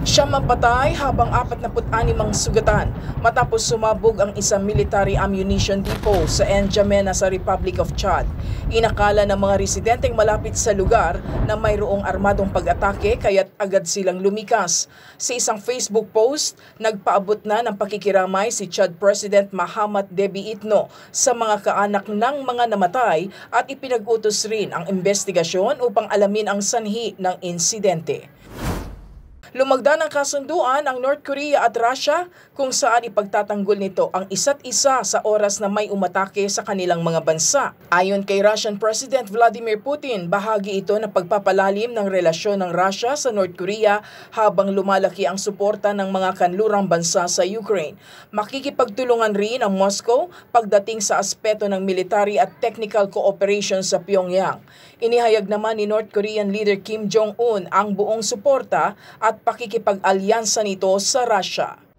Siya mapatay habang 46 ang sugatan matapos sumabog ang isang military ammunition depot sa N'Djamena sa Republic of Chad. Inakala ng mga residenteng malapit sa lugar na mayroong armadong pag-atake kaya't agad silang lumikas. Sa isang Facebook post, nagpaabot na ng pakikiramay si Chad President Mahamat Deby Itno sa mga kaanak ng mga namatay at ipinag-utos rin ang investigasyon upang alamin ang sanhi ng insidente. Lumagda ng kasunduan ang North Korea at Russia kung saan ipagtatanggol nito ang isa't isa sa oras na may umatake sa kanilang mga bansa. Ayon kay Russian President Vladimir Putin, bahagi ito ng pagpapalalim ng relasyon ng Russia sa North Korea habang lumalaki ang suporta ng mga kanlurang bansa sa Ukraine. Makikipagtulungan rin ang Moscow pagdating sa aspeto ng military at technical cooperation sa Pyongyang. Inihayag naman ni North Korean leader Kim Jong-un ang buong suporta at pakikipag-alyansa nito sa Russia.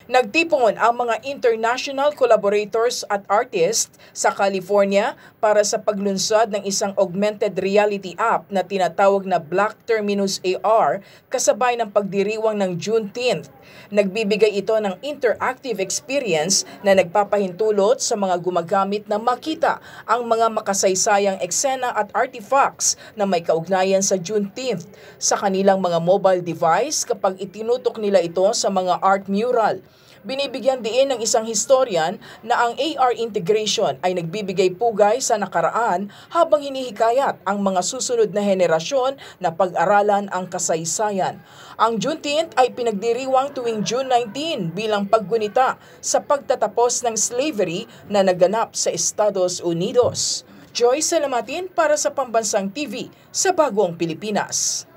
Nagtipon ang mga international collaborators at artists sa California para sa paglunsad ng isang augmented reality app na tinatawag na Black Terminus AR kasabay ng pagdiriwang ng Juneteenth. Nagbibigay ito ng interactive experience na nagpapahintulot sa mga gumagamit na makita ang mga makasaysayang eksena at artifacts na may kaugnayan sa Juneteenth sa kanilang mga mobile device kapag itinutok nila ito sa mga art mural. Binibigyan din ng isang historian na ang AR integration ay nagbibigay pugay sa nakaraan habang hinihikayat ang mga susunod na henerasyon na pag-aralan ang kasaysayan. Ang Juneteenth ay pinagdiriwang tuwing June 19 bilang paggunita sa pagtatapos ng slavery na naganap sa Estados Unidos. Joy Salamatin para sa Pambansang TV sa Bagong Pilipinas.